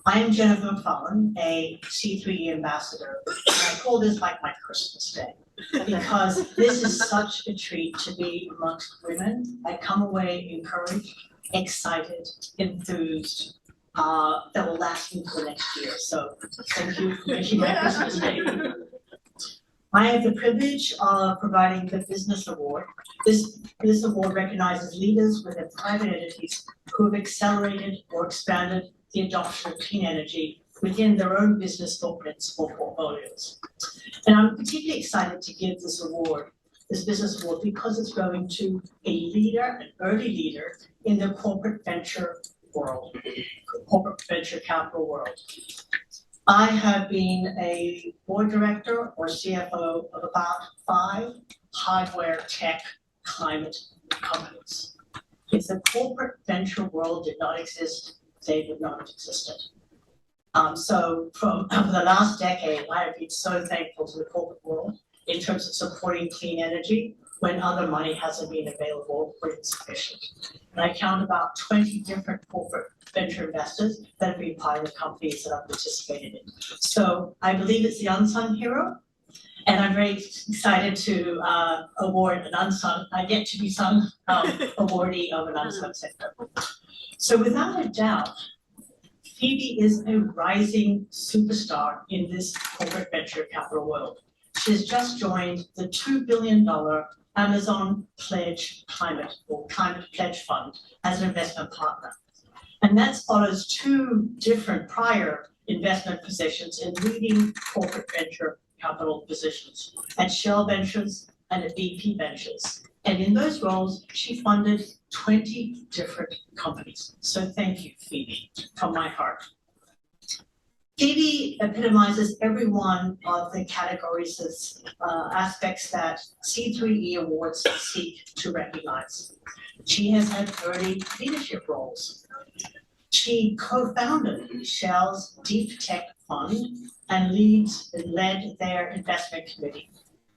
I am Jennifer McFarlane, a C3E ambassador, and I call this like my Christmas day because this is such a treat to be amongst women. I come away encouraged, excited, enthused, that will last me for the next year. So thank you for making my Christmas day. I have the privilege of providing the Business Award. This award recognizes leaders within private entities who have accelerated or expanded the adoption of clean energy within their own business footprints or portfolios. And I'm particularly excited to give this award, this business award, because it's going to a leader, an early leader in the corporate venture world, corporate venture capital world. I have been a board director or CFO of about 5 hardware, tech, climate companies. If the corporate venture world did not exist, they would not have existed. So for the last decade, I have been so thankful to the corporate world in terms of supporting clean energy when other money hasn't been available or insufficient. And I count about 20 different corporate venture investors that have been part of the companies that I've participated in. So I believe it's the unsung hero, and I'm very excited to award an unsung, I get to be sung awardee of an unsung sector. So without a doubt, Phoebe is a rising superstar in this corporate venture capital world. She has just joined the $2 billion Amazon Pledge Climate Pledge Fund as an investment partner. And that follows 2 different prior investment positions in leading corporate venture capital positions at Shell Ventures and at BP Ventures. And in those roles, she funded 20 different companies. So thank you, Phoebe, from my heart. Phoebe epitomizes every one of the categories of aspects that C3E awards seek to recognize. She has had early leadership roles. She co-founded Shell's Deep Tech Fund and led their investment committee.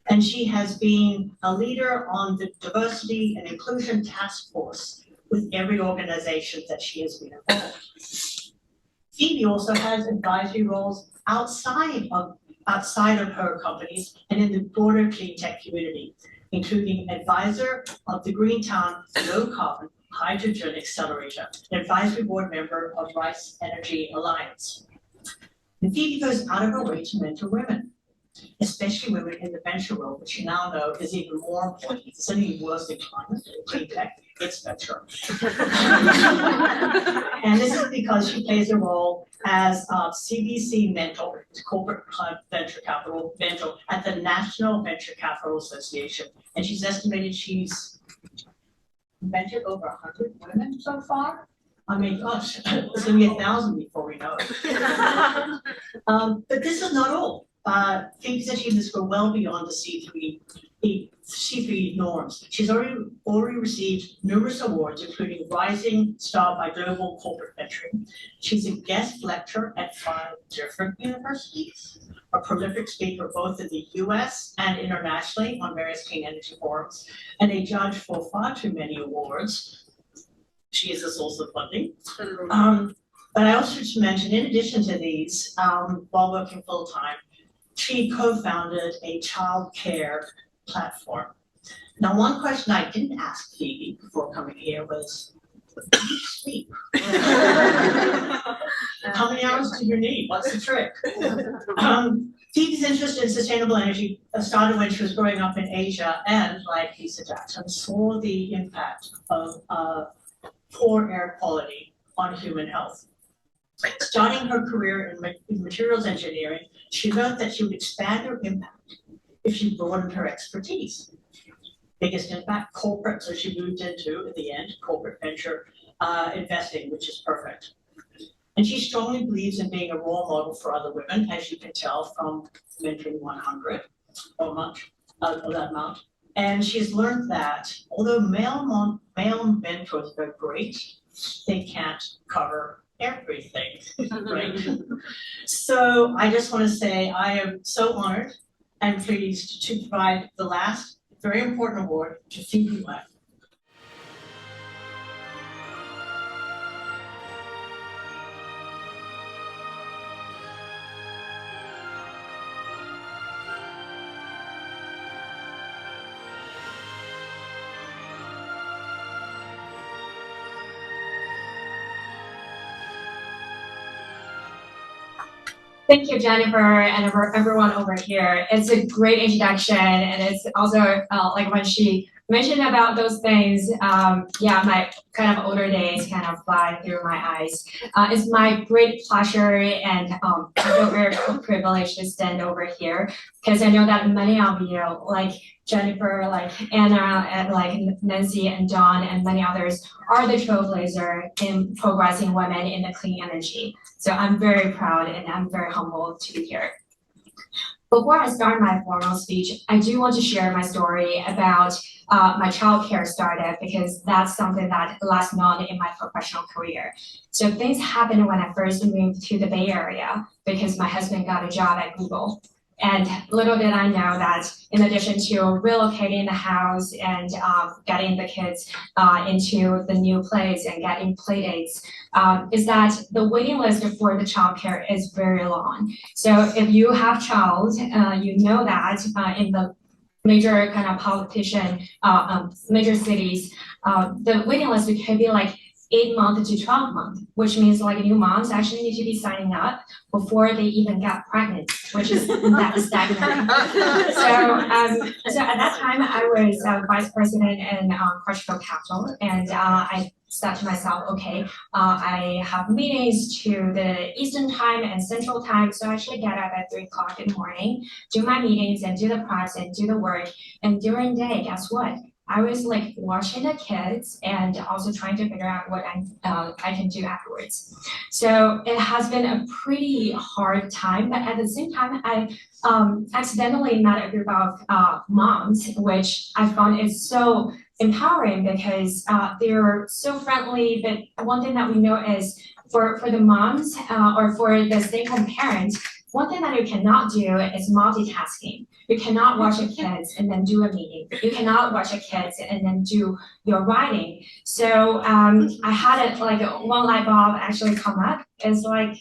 And she has been a leader on the Diversity and Inclusion Task Force with every organization that she has been involved. Phoebe also has advisory roles outside of her companies and in the broader clean tech community, including advisor of the Greentown Low Carbon Hydrogen Accelerator, an advisory board member of Rice Energy Alliance. And Phoebe goes out of her way to mentor women, especially women in the venture world, which you now know is even more important. It's something worse than climate and clean tech, it's venture. And this is because she plays a role as CVC mentor, corporate venture capital mentor at the National Venture Capital Association. And she's estimated she's mentored over 100 women so far. I mean, gosh, it's gonna be 1,000 before we know it. But this is not all. Phoebe's achievements go well beyond the C3 norms. She's already received numerous awards, including Rising Star by Global Corporate Venturing. She's a guest lecturer at 5 different universities, a prolific speaker both in the US and internationally on various clean energy forums, and a judge for far too many awards. She is a source of funding. But I also should mention, in addition to these, while working full-time, she co-founded a child care platform. Now, one question I didn't ask Phoebe before coming here was, do you sleep? How many hours do you need? What's the trick? Phoebe's interest in sustainable energy started when she was growing up in Asia and, like Lisa Jackson, saw the impact of poor air quality on human health. Starting her career in materials engineering, she learned that she would expand her impact if she broadened her expertise. Biggest impact, corporate, so she moved into, at the end, corporate venture investing, which is perfect. And she strongly believes in being a role model for other women, as you can tell from mentoring 100 or much of that amount. And she's learned that although male mentors are great, they can't cover everything, right? So I just want to say I am so honored and pleased to provide the last very important award to Phoebe Webb. Thank you, Jennifer, and everyone over here. It's a great introduction, and it's also like when she mentioned about those things, yeah, my kind of older days kind of fly through my eyes. It's my great pleasure, and I feel very privileged to stand over here because I know that many of you, like Jennifer, like Anna, and like Nancy and John, and many others, are the trailblazer in progressing women in the clean energy. So I'm very proud and I'm very humbled to be here. Before I start my formal speech, I do want to share my story about my childcare startup because that's something that last known in my professional career. So things happened when I first moved to the Bay Area because my husband got a job at Google. And little did I know that in addition to relocating the house and getting the kids into the new place and getting play dates, is that the waiting list for the childcare is very long. So if you have child, you know that in the major kind of politician, major cities, the waiting list can be like 8 months to 12 months, which means like new moms actually need to be signing up before they even get pregnant, which is that staggering. So at that time, I was vice president in Portugal Capital, and I said to myself, okay, I have meetings to the Eastern time and Central time, so I should get up at 3 o'clock in the morning, do my meetings and do the press and do the work. And during the day, guess what? I was like watching the kids and also trying to figure out what I can do afterwards. So it has been a pretty hard time, but at the same time, I accidentally met a group of moms, which I found is so empowering because they're so friendly. But one thing that we know is for the moms or for the stay-home parents, one thing that you cannot do is multitasking. You cannot watch your kids and then do a meeting. You cannot watch your kids and then do your writing. So I had like one light bulb actually come up. It's like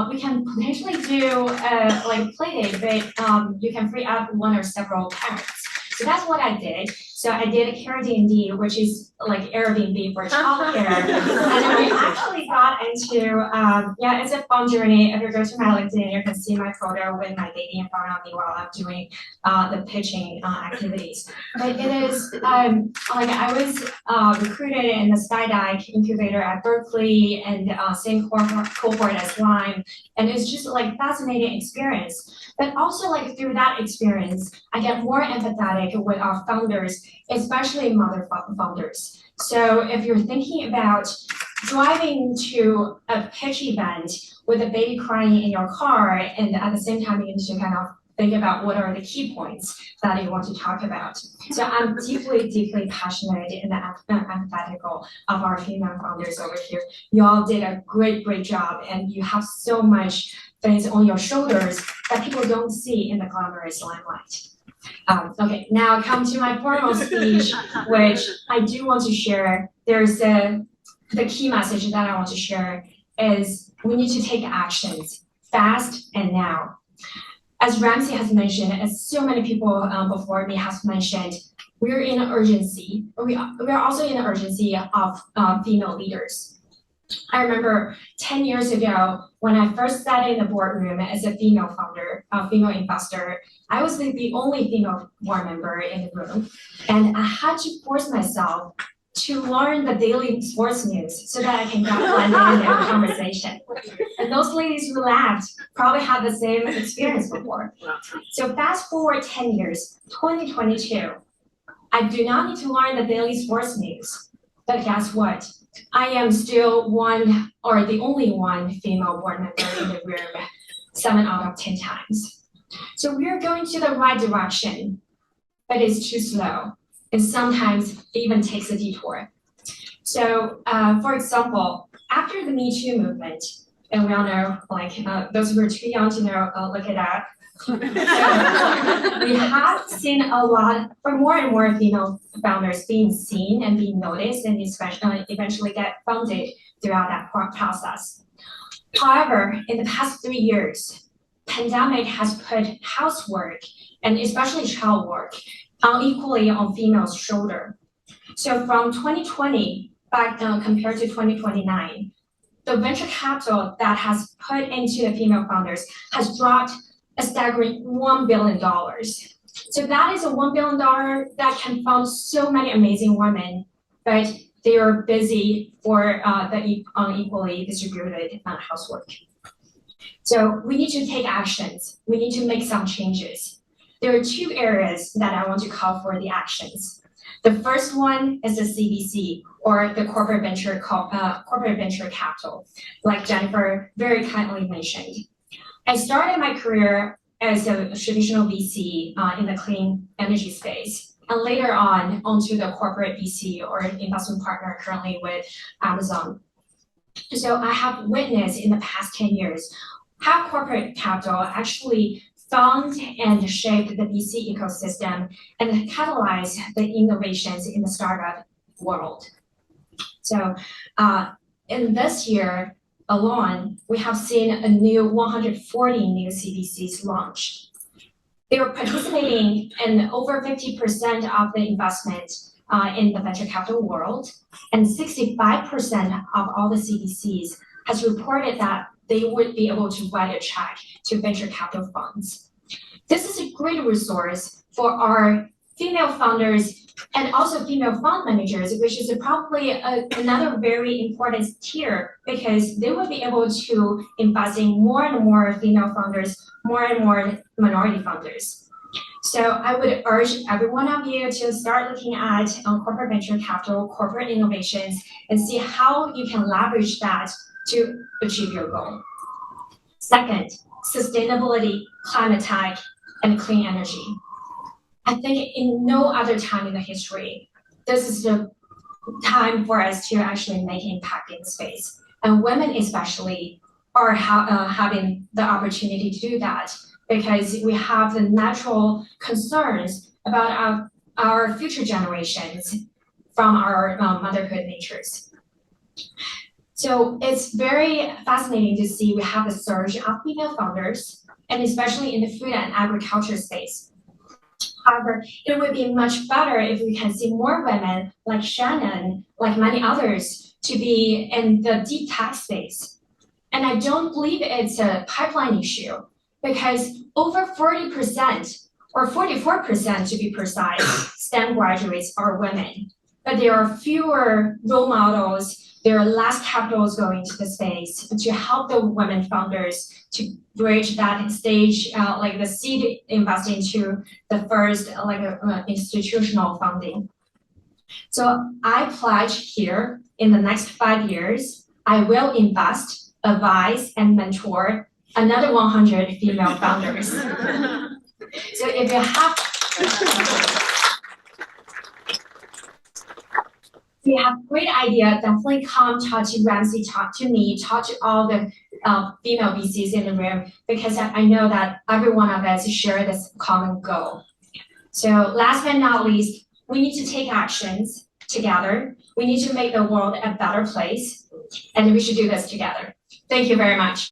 we can potentially do like play date, but you can free up one or several parents. So that's what I did. So I did a Airbnb, which is like Airbnb for childcare. And then we actually got into, yeah, it's a fun journey. If you go to my LinkedIn, you can see my photo with my baby in front of me while I'm doing the pitching activities. But it is, like I was recruited in the Skydive incubator at Berkeley and same cohort as Lyme. And it's just like fascinating experience. But also like through that experience, I get more empathetic with our founders, especially mother founders. So if you're thinking about driving to a pitch event with a baby crying in your car, and at the same time you need to kind of think about what are the key points that you want to talk about. So I'm deeply, deeply passionate and empathetical of our female founders over here. You all did a great, great job, and you have so much things on your shoulders that people don't see in the glamorous limelight. Okay, now come to my formal speech, which I do want to share. There's the key message that I want to share is we need to take actions fast and now. As Ramsey has mentioned, as so many people before me have mentioned, we're in an urgency. We are also in an urgency of female leaders. I remember 10 years ago when I first sat in the boardroom as a female founder, a female investor, I was the only female board member in the room. And I had to force myself to learn the daily sports news so that I can get blended in the conversation. And those ladies who laughed probably had the same experience before. So fast forward 10 years, 2022, I do not need to learn the daily sports news. But guess what? I am still one or the only one female board member in the room 7 out of 10 times. So we're going to the right direction, but it's too slow. And sometimes it even takes a detour. So for example, after the Me Too movement, and we all know, like those who are too young to know, look it up. So we have seen a lot, for more and more female founders being seen and being noticed and eventually get funded throughout that process. However, in the past 3 years, pandemic has put housework and especially child work unequally on females' shoulder. So from 2020 back compared to 2029, the venture capital that has put into the female founders has dropped a staggering $1 billion. So that is a $1 billion that can fund so many amazing women, but they are busy for the unequally distributed housework. So we need to take actions. We need to make some changes. There are two areas that I want to call for the actions. The first one is the CVC, or the corporate venture capital, like Jennifer very kindly mentioned. I started my career as a traditional VC in the clean energy space, and later on onto the corporate VC or investment partner currently with Amazon. So I have witnessed in the past 10 years how corporate capital actually found and shaped the VC ecosystem and catalyzed the innovations in the startup world. So in this year alone, we have seen a new 140 new CVCs launched. They are participating in over 50% of the investment in the venture capital world, and 65% of all the CVCs has reported that they would be able to write a check to venture capital funds. This is a great resource for our female founders and also female fund managers, which is probably another very important tier, because they will be able to invest in more and more female founders, more and more minority founders. So I would urge every one of you to start looking at corporate venture capital, corporate innovations, and see how you can leverage that to achieve your goal. Second, sustainability, climate tech, and clean energy. I think in no other time in the history, this is the time for us to actually make impact in space. And women especially are having the opportunity to do that, because we have the natural concerns about our future generations from our motherhood natures. So it's very fascinating to see we have a surge of female founders, and especially in the food and agriculture space. However, it would be much better if we can see more women like Shannon, like many others, to be in the deep tech space. And I don't believe it's a pipeline issue, because over 40%, or 44% to be precise, STEM graduates are women. But there are fewer role models, there are less capitals going to the space to help the women founders to bridge that stage, like the seed investing to the first institutional funding. So I pledge here in the next 5 years, I will invest, advise, and mentor another 100 female founders. So if you have great idea, definitely come talk to Ramsey, talk to me, talk to all the female VCs in the room, because I know that every one of us share this common goal. So last but not least, we need to take actions together. We need to make the world a better place, and we should do this together. Thank you very much.